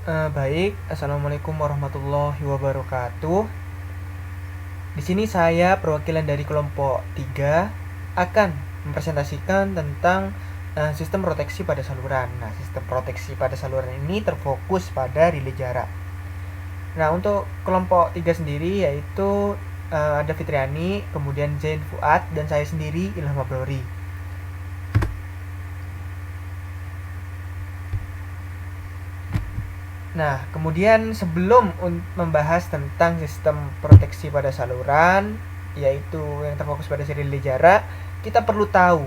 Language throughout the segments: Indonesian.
Baik, assalamualaikum warahmatullahi wabarakatuh. Di sini saya perwakilan dari kelompok 3 akan mempresentasikan tentang sistem proteksi pada saluran. Nah, sistem proteksi pada saluran ini terfokus pada relay jarak. Nah, untuk kelompok 3 sendiri yaitu ada Fitriani, kemudian Zain Fuad, dan saya sendiri Ilham Abrori. Nah, kemudian sebelum membahas tentang sistem proteksi pada saluran, yaitu yang terfokus pada relay jarak, kita perlu tahu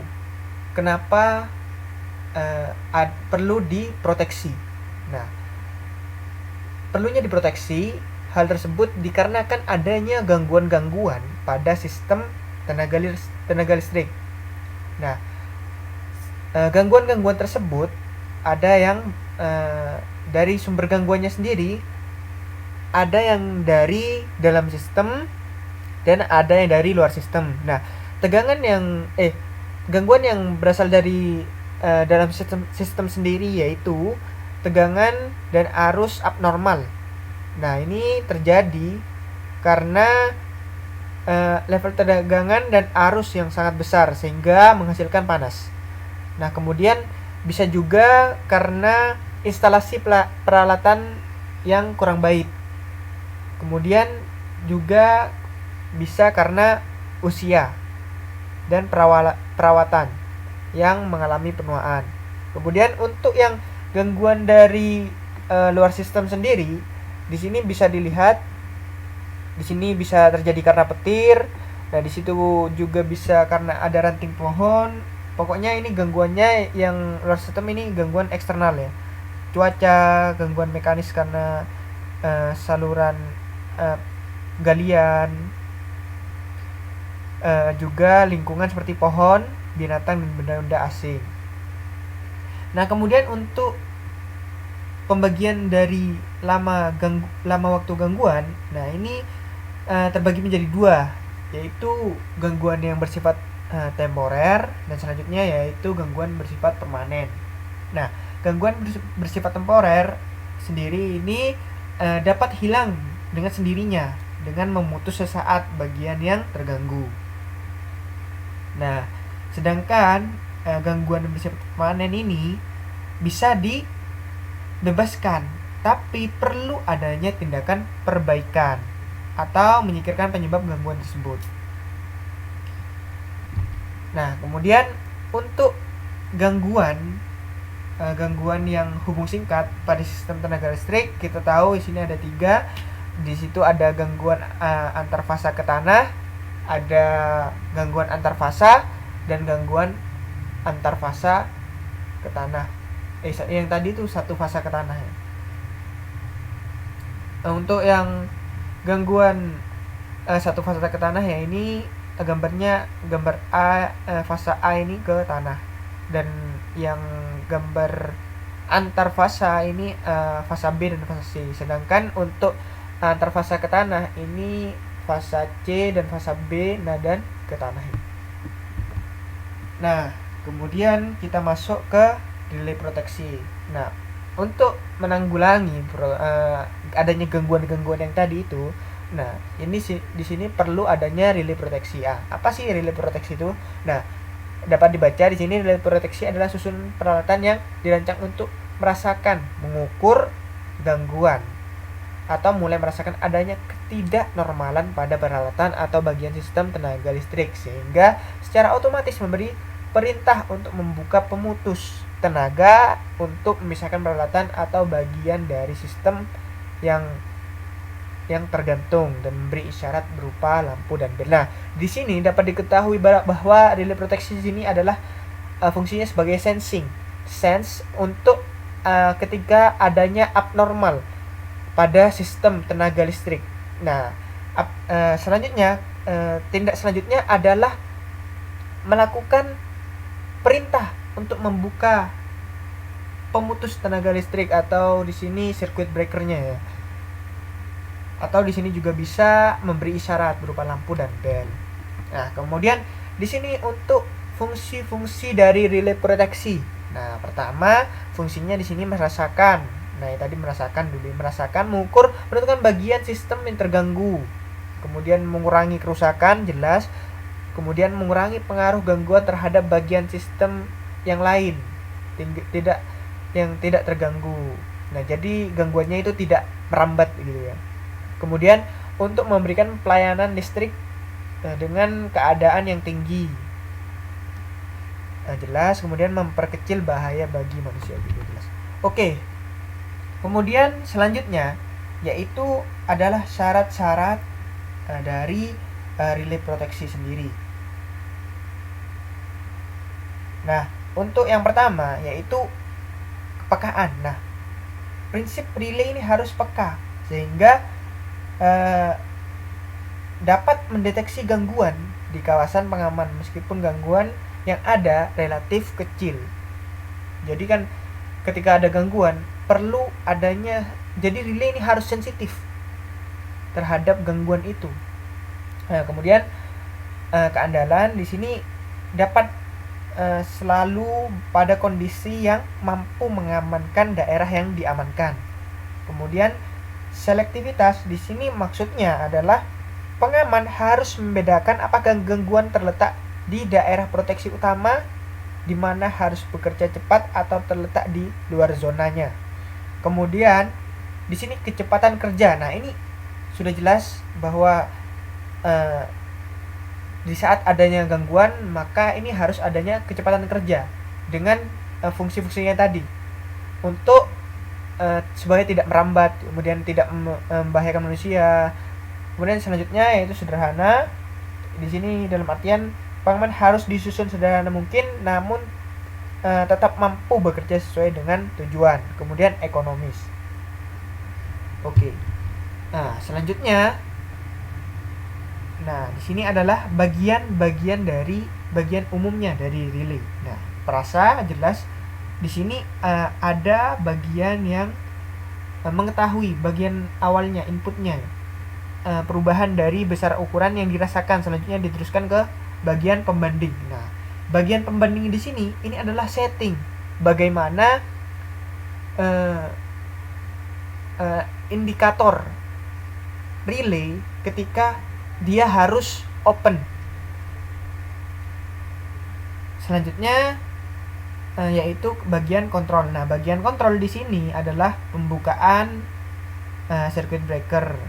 kenapa perlu diproteksi. Nah, perlunya diproteksi, hal tersebut dikarenakan adanya gangguan-gangguan pada sistem tenaga listrik. Nah, gangguan-gangguan tersebut ada yang dari sumber gangguannya sendiri, ada yang dari dalam sistem dan ada yang dari luar sistem. Nah, gangguan yang berasal dari dalam sistem sendiri yaitu tegangan dan arus abnormal. Nah, ini terjadi karena level tegangan dan arus yang sangat besar sehingga menghasilkan panas. Nah, kemudian bisa juga karena instalasi peralatan yang kurang baik. Kemudian juga bisa karena usia dan perawatan yang mengalami penuaan. Kemudian untuk yang gangguan dari luar sistem sendiri, di sini bisa dilihat, di sini bisa terjadi karena petir. Nah, di situ juga bisa karena ada ranting pohon. Pokoknya ini gangguannya yang luar sistem ini gangguan eksternal ya. Cuaca, gangguan mekanis karena saluran galian, juga lingkungan seperti pohon, binatang dan benda-benda asing. Nah, kemudian untuk pembagian dari lama waktu gangguan, nah ini terbagi menjadi dua, yaitu gangguan yang bersifat temporer dan selanjutnya yaitu gangguan bersifat permanen. Nah, gangguan bersifat temporer sendiri ini dapat hilang dengan sendirinya dengan memutus sesaat bagian yang terganggu. Nah, sedangkan gangguan bersifat permanen ini bisa dibebaskan, tapi perlu adanya tindakan perbaikan atau menyingkirkan penyebab gangguan tersebut. Nah, kemudian untuk gangguan yang hubung singkat pada sistem tenaga listrik, kita tahu di sini ada 3. Di situ ada gangguan antar fasa ke tanah, ada gangguan antar fasa dan gangguan antar fasa ke tanah. Yang tadi itu satu fasa ke tanah ya. Untuk yang gangguan satu fasa ke tanah ya, ini gambarnya gambar A, fasa A ini ke tanah, dan yang gambar antar fasa ini fasa B dan fasa C. Sedangkan untuk antar fasa ke tanah ini fasa C dan fasa B, dan ke tanah ini. Nah, kemudian kita masuk ke relay proteksi. Nah, untuk menanggulangi adanya gangguan-gangguan yang tadi itu, nah ini di sini perlu adanya relay proteksi. Apa sih relay proteksi itu? Nah, dapat dibaca di sini, relay proteksi adalah susun peralatan yang dirancang untuk mengukur gangguan atau mulai merasakan adanya ketidaknormalan pada peralatan atau bagian sistem tenaga listrik, sehingga secara otomatis memberi perintah untuk membuka pemutus tenaga untuk memisahkan peralatan atau bagian dari sistem yang tergantung dan memberi isyarat berupa lampu dan bel. Nah, di sini dapat diketahui bahwa relay proteksi di sini adalah fungsinya sebagai sense untuk ketika adanya abnormal pada sistem tenaga listrik. Nah, selanjutnya tindak selanjutnya adalah melakukan perintah untuk membuka pemutus tenaga listrik, atau di sini circuit breakernya ya. Atau di sini juga bisa memberi isyarat berupa lampu dan bel. Nah, kemudian di sini untuk fungsi-fungsi dari relay proteksi. Nah, pertama fungsinya di sini merasakan. Nah, tadi merasakan dulu, mengukur, menentukan bagian sistem yang terganggu, kemudian mengurangi kerusakan, jelas, kemudian mengurangi pengaruh gangguan terhadap bagian sistem yang lain, yang tidak terganggu. Nah, jadi gangguannya itu tidak merambat gitu ya. Kemudian untuk memberikan pelayanan listrik dengan keadaan yang tinggi, jelas. Kemudian memperkecil bahaya bagi manusia juga, jelas. Oke. Kemudian selanjutnya yaitu adalah syarat-syarat dari relay proteksi sendiri. Nah, untuk yang pertama yaitu kepekaan. Nah, prinsip relay ini harus peka sehingga dapat mendeteksi gangguan di kawasan pengaman meskipun gangguan yang ada relatif kecil. Jadi kan ketika ada gangguan perlu adanya, jadi relay ini harus sensitif terhadap gangguan itu. Nah, kemudian keandalan di sini dapat selalu pada kondisi yang mampu mengamankan daerah yang diamankan. Kemudian selektivitas di sini maksudnya adalah pengaman harus membedakan apakah gangguan terletak di daerah proteksi utama di mana harus bekerja cepat atau terletak di luar zonanya. Kemudian di sini kecepatan kerja. Nah, ini sudah jelas bahwa di saat adanya gangguan maka ini harus adanya kecepatan kerja dengan fungsi-fungsinya tadi untuk supaya tidak merambat, kemudian tidak membahayakan manusia. Kemudian selanjutnya yaitu sederhana. Di sini dalam artian pengaman harus disusun sederhana mungkin namun tetap mampu bekerja sesuai dengan tujuan. Kemudian ekonomis. Oke. Nah, selanjutnya, nah di sini adalah bagian umumnya dari relay. Nah, perasa jelas di sini ada bagian yang mengetahui bagian awalnya, inputnya, perubahan dari besar ukuran yang dirasakan, selanjutnya diteruskan ke bagian pembanding. Nah, bagian pembanding di sini ini adalah setting bagaimana indikator relay ketika dia harus open. Selanjutnya yaitu bagian kontrol. Nah, bagian kontrol di sini adalah pembukaan circuit breaker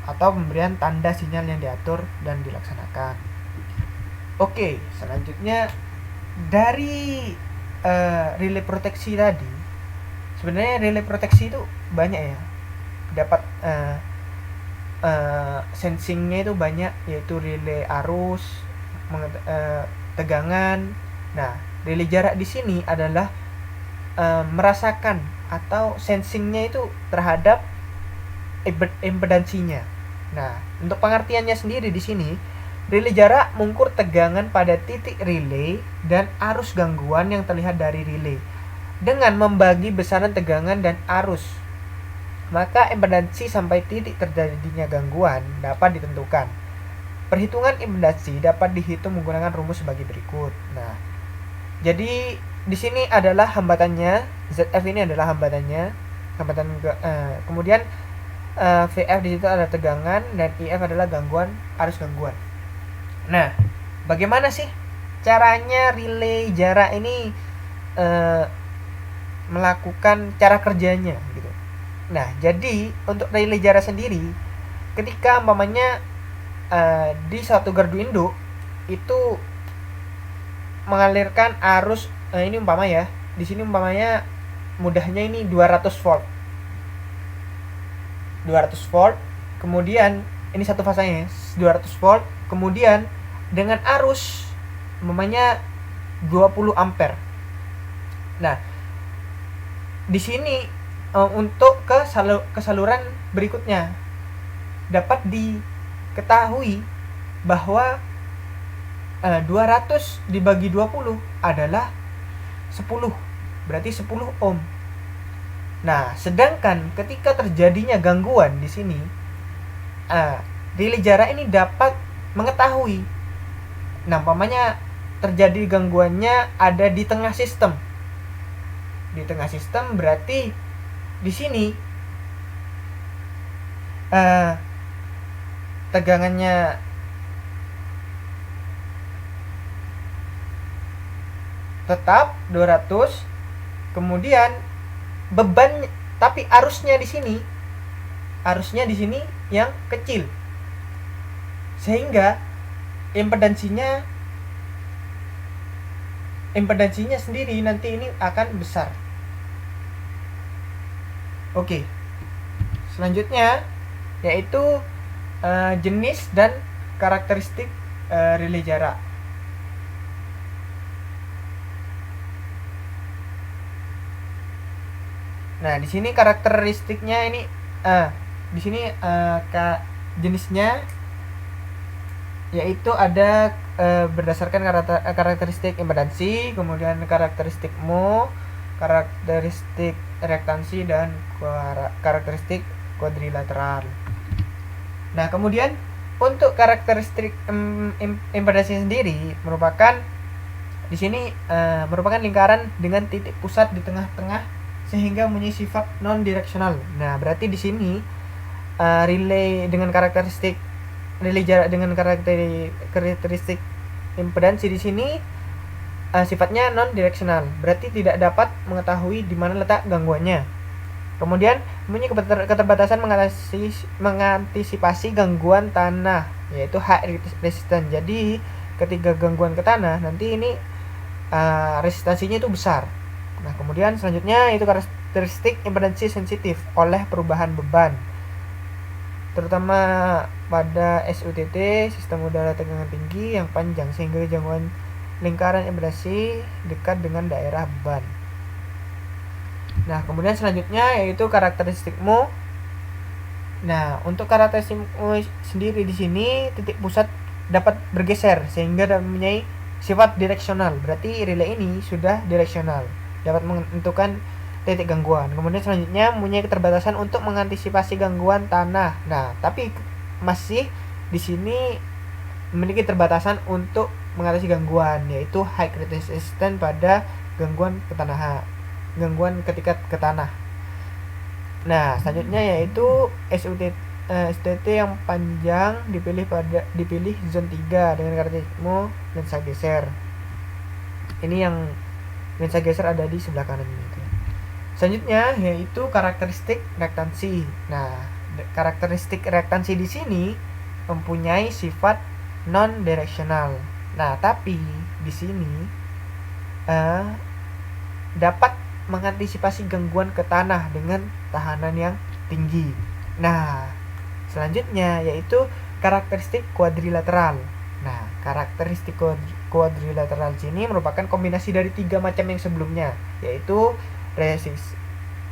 atau pemberian tanda sinyal yang diatur dan dilaksanakan. Oke, selanjutnya dari relay proteksi tadi, sebenarnya relay proteksi itu banyak ya, dapat sensingnya itu banyak, yaitu relay arus, tegangan. Nah, relay jarak di sini adalah merasakan atau sensingnya itu terhadap impedansinya. Nah, untuk pengertiannya sendiri di sini, relay jarak mengukur tegangan pada titik relay dan arus gangguan yang terlihat dari relay. Dengan membagi besaran tegangan dan arus, maka impedansi sampai titik terjadinya gangguan dapat ditentukan. Perhitungan impedansi dapat dihitung menggunakan rumus sebagai berikut. Nah, jadi di sini adalah hambatannya, ZF ini adalah hambatannya, kemudian VF di situ ada tegangan dan IF adalah arus gangguan. Nah, bagaimana sih caranya relay jarak ini melakukan cara kerjanya gitu. Nah, jadi untuk relay jarak sendiri, ketika umpamanya di suatu gardu induk itu mengalirkan arus ini umpama ya, di sini umpamanya mudahnya ini 200 volt. Kemudian ini satu fasanya 200 volt, kemudian dengan arus umpamanya 20 ampere. Nah, di sini untuk ke saluran berikutnya dapat diketahui bahwa 200 dibagi 20 adalah 10, berarti 10 ohm. Nah, sedangkan ketika terjadinya gangguan di sini, relay jarak ini dapat mengetahui. Nah, umpamanya terjadi gangguannya ada di tengah sistem. Di tengah sistem berarti di sini tegangannya tetap 200, kemudian beban tapi arusnya di sini yang kecil, sehingga impedansinya sendiri nanti ini akan besar. Oke, selanjutnya yaitu jenis dan karakteristik relay jarak. Nah, di sini karakteristiknya ini di sini jenisnya yaitu ada berdasarkan karakteristik impedansi, kemudian karakteristik mho, karakteristik reaktansi, dan karakteristik kuadrilateral. Nah, kemudian untuk karakteristik impedansi sendiri merupakan di sini merupakan lingkaran dengan titik pusat di tengah-tengah sehingga mempunyai sifat non direksional. Nah, berarti di sini relay dengan karakteristik relay jarak dengan karakteristik impedansi di sini sifatnya non direksional, berarti tidak dapat mengetahui di mana letak gangguannya. Kemudian mempunyai keterbatasan mengantisipasi gangguan tanah, yaitu high resistance. Jadi ketika gangguan ke tanah nanti ini resistansinya itu besar. Nah, kemudian selanjutnya itu karakteristik impedansi sensitif oleh perubahan beban, terutama pada SUTT, sistem udara tegangan tinggi yang panjang, sehingga jangkauan lingkaran impedansi dekat dengan daerah beban. Nah, kemudian selanjutnya yaitu karakteristik mho. Nah, untuk karakteristik mho sendiri di sini titik pusat dapat bergeser sehingga mempunyai sifat direksional. Berarti relay ini sudah direksional, dapat menentukan titik gangguan. Kemudian selanjutnya mempunyai keterbatasan untuk mengantisipasi gangguan tanah. Nah, tapi masih di sini memiliki keterbatasan untuk mengatasi gangguan, yaitu high resistance pada gangguan ketika ke tanah. Nah, selanjutnya yaitu SUTT yang panjang dipilih zone 3 dengan karakteristik mho lensa geser. Ini yang lensa geser ada di sebelah kanan ini. Selanjutnya yaitu karakteristik reaktansi. Nah, karakteristik reaktansi di sini mempunyai sifat non direksional. Nah, tapi di sini dapat mengantisipasi gangguan ke tanah dengan tahanan yang tinggi. Nah, selanjutnya yaitu karakteristik kuadrilateral. Nah, karakteristik kuadrilateral sini merupakan kombinasi dari 3 macam yang sebelumnya, yaitu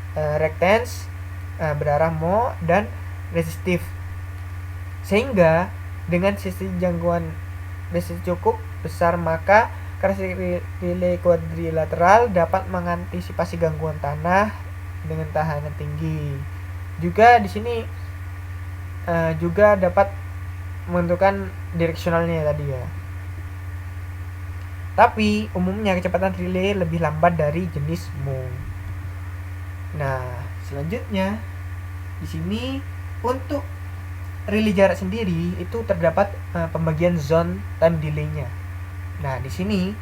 reactance, berarah mho, dan resistif. Sehingga dengan sisi jangkauan resistif cukup besar, maka karakteristik relay kuadrilateral dapat mengantisipasi gangguan tanah dengan tahanan tinggi. Juga di sini juga dapat menentukan direksionalnya tadi ya. Tapi umumnya kecepatan relay lebih lambat dari jenis mho. Nah, selanjutnya di sini untuk relay jarak sendiri itu terdapat pembagian zone time delay-nya. Nah, di sini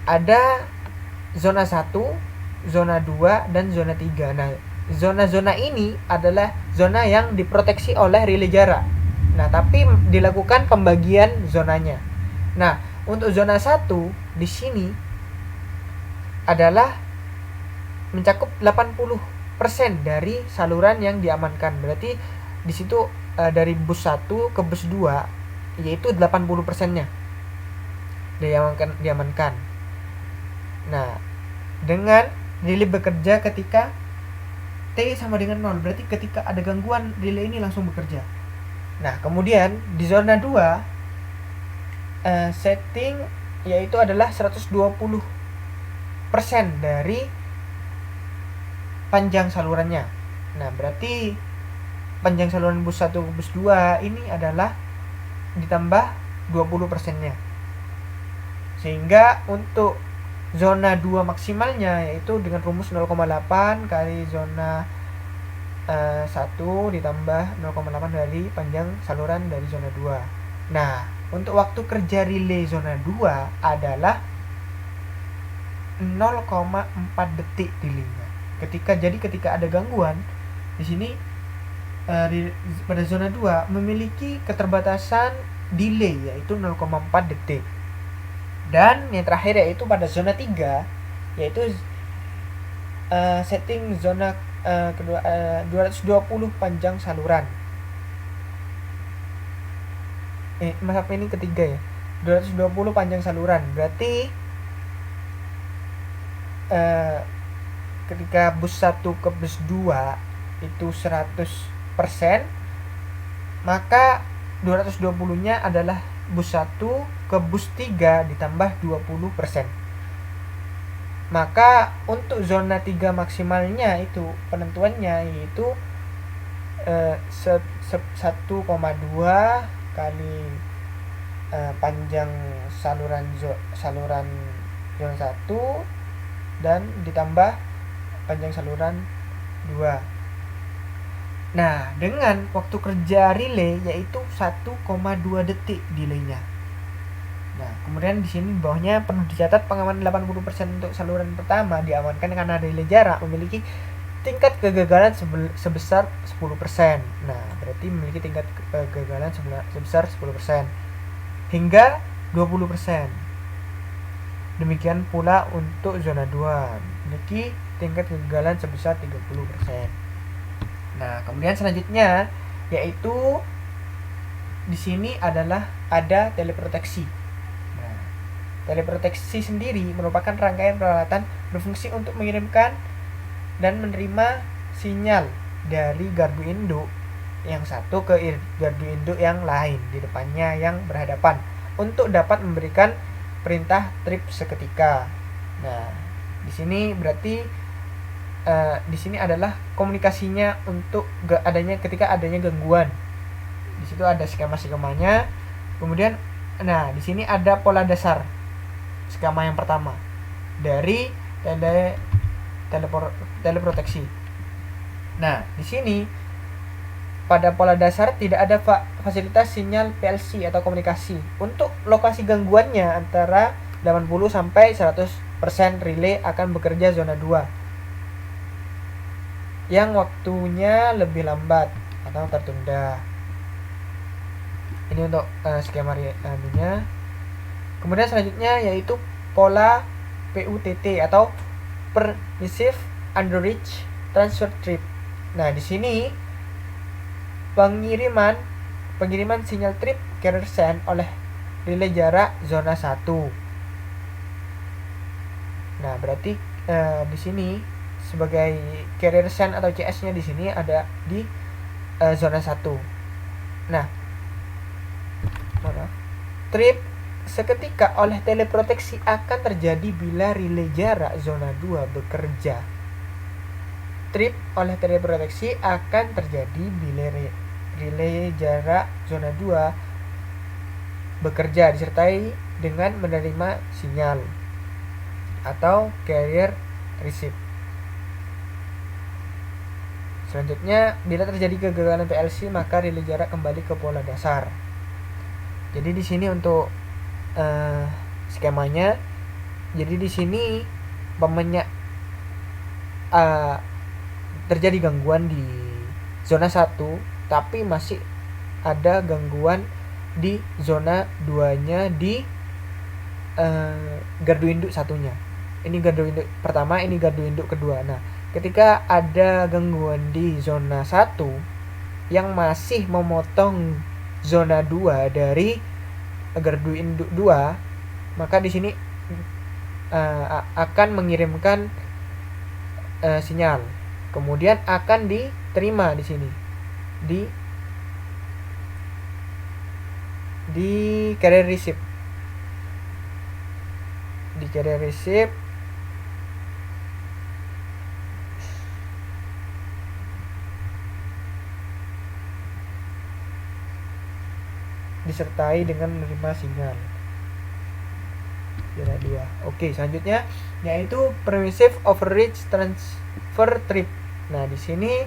ada zona 1, zona 2, dan zona 3. Nah, zona-zona ini adalah zona yang diproteksi oleh relay jarak. Nah, tapi dilakukan pembagian zonanya. Nah, untuk zona 1 di sini adalah mencakup 80% dari saluran yang diamankan. Berarti di situ dari bus 1 ke bus 2 yaitu 80%-nya diamankan. Nah, dengan relay bekerja ketika T sama dengan 0, berarti ketika ada gangguan relay ini langsung bekerja. Nah, kemudian di zona 2 setting yaitu adalah 120% dari panjang salurannya. Nah, berarti panjang saluran bus 1 ke bus 2 ini adalah ditambah 20%-nya. Sehingga untuk zona 2 maksimalnya, yaitu dengan rumus 0,8 kali zona 1 ditambah 0,8 dari panjang saluran dari zona 2. Nah, untuk waktu kerja relay zona 2 adalah 0,4 detik delaynya. Ketika ada gangguan di sini pada zona 2 memiliki keterbatasan delay yaitu 0,4 detik. Dan yang terakhir yaitu pada zona 3 yaitu setting zona kedua 220 panjang saluran. Maaf, ini ketiga ya. 220 panjang saluran. Berarti ketika bus 1 ke bus 2 itu 100%, maka 220-nya adalah bus 1 ke bus 3 ditambah 20%. Maka untuk zona 3 maksimalnya itu penentuannya yaitu 1,2 kali panjang saluran zona 1 dan ditambah panjang saluran 2. Nah, dengan waktu kerja relay yaitu 1,2 detik delaynya. Nah, kemudian di sini bawahnya perlu dicatat pengamanan 80% untuk saluran pertama diamankan karena relay jarak memiliki tingkat kegagalan sebesar 10%. Nah, berarti memiliki tingkat kegagalan sebesar 10% hingga 20%. Demikian pula untuk zona 2 memiliki tingkat kegagalan sebesar 30%. Nah, kemudian selanjutnya yaitu di sini adalah ada teleproteksi. Nah, teleproteksi sendiri merupakan rangkaian peralatan berfungsi untuk mengirimkan dan menerima sinyal dari gardu induk yang satu ke gardu induk yang lain di depannya yang berhadapan untuk dapat memberikan perintah trip seketika. Nah, di sini berarti di sini adalah komunikasinya untuk ketika adanya gangguan. Di situ ada skema-skemanya. Kemudian, nah di sini ada pola dasar skema yang pertama dari teleproteksi. Nah, di sini pada pola dasar tidak ada fasilitas sinyal PLC atau komunikasi. Untuk lokasi gangguannya antara 80 sampai 100% relay akan bekerja zona 2 yang waktunya lebih lambat atau tertunda. Ini untuk skema nya. Kemudian selanjutnya yaitu pola PUTT atau Permissive Underreach Transfer Trip. Nah, di sini pengiriman sinyal trip carrier send oleh relay jarak zona 1. Nah, berarti di sini sebagai carrier send atau CS-nya di sini ada di zona 1. Nah, trip seketika oleh teleproteksi akan terjadi bila relay jarak zona 2 bekerja. Trip oleh teleproteksi akan terjadi bila relay jarak zona 2 bekerja disertai dengan menerima sinyal atau carrier receive. Selanjutnya, bila terjadi kegagalan PLC maka relay jarak kembali ke pola dasar. Jadi di sini untuk skemanya, jadi di sini terjadi gangguan di zona 1 tapi masih ada gangguan di zona 2-nya di gardu induk satunya. Ini gardu induk pertama, ini gardu induk kedua. Nah, ketika ada gangguan di zona 1 yang masih memotong zona 2 dari gardu induk 2, maka di sini akan mengirimkan sinyal. Kemudian akan diterima di sini di carrier receive. Di carrier receive disertai dengan menerima sinyal. zona 2. Oke, selanjutnya yaitu permissive overreach transfer trip. Nah, di sini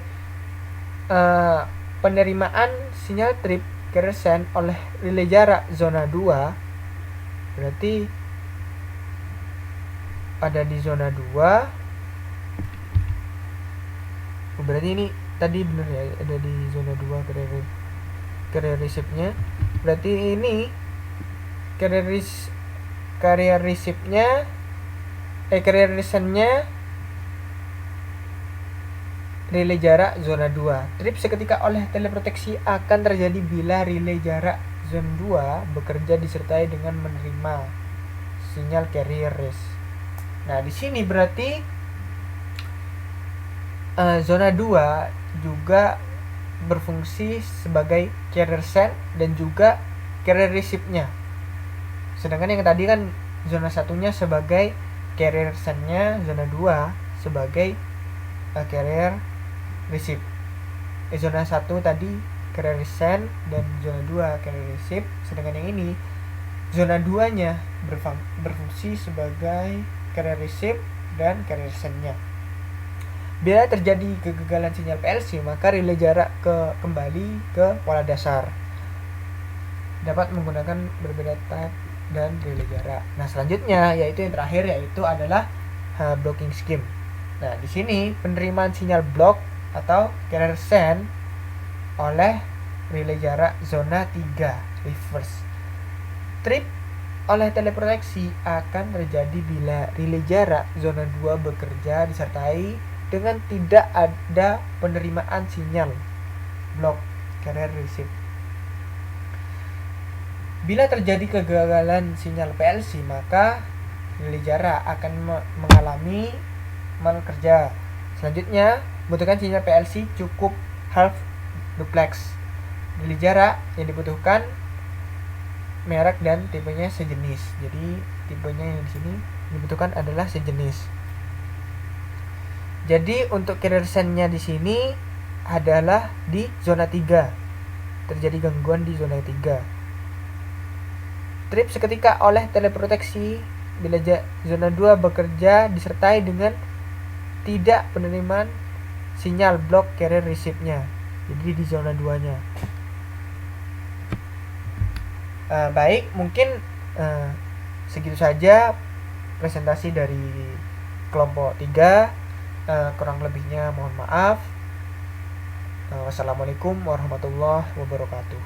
penerimaan sinyal trip carrier send oleh relay jarak zona 2 berarti ada di zona 2. Berarti ini tadi benar ya, ada di zona 2 carrier receive-nya. Berarti ini carrier receive-nya carrier receive-nya relay jarak zona 2. Trip seketika oleh teleproteksi akan terjadi bila relay jarak zona 2 bekerja disertai dengan menerima sinyal carrier res. Nah, di sini berarti zona 2 juga berfungsi sebagai carrier send dan juga carrier receive-nya. Sedangkan yang tadi kan zona 1-nya sebagai carrier send-nya, zona 2 sebagai carrier receive. Zona 1 tadi carrier send dan zona 2 carrier receive, sedangkan yang ini zona 2-nya berfungsi sebagai carrier receive dan carrier send-nya. Bila terjadi kegagalan sinyal PLC, maka relay jarak kembali ke pola dasar. Dapat menggunakan berbeda type dan relay jarak. Nah, selanjutnya yaitu yang terakhir yaitu adalah blocking scheme. Nah, di sini penerimaan sinyal block atau carrier send oleh relay jarak zona 3 reverse. Trip oleh teleproteksi akan terjadi bila relay jarak zona 2 bekerja disertai dengan tidak ada penerimaan sinyal block carrier receive. Bila terjadi kegagalan sinyal PLC, maka relay jarak akan mengalami mal kerja. Selanjutnya, membutuhkan sinyal PLC cukup half duplex. Relay jarak yang dibutuhkan merek dan tipenya sejenis. Jadi tipenya yang di sini dibutuhkan adalah sejenis. Jadi untuk carrier send-nya di sini adalah di zona 3. Terjadi gangguan di zona 3. Trip seketika oleh teleproteksi bila zona 2 bekerja disertai dengan tidak penerimaan sinyal block carrier receive-nya. Jadi di zona 2-nya. Baik, mungkin segitu saja presentasi dari kelompok 3. Kurang lebihnya mohon maaf. Wassalamualaikum warahmatullahi wabarakatuh.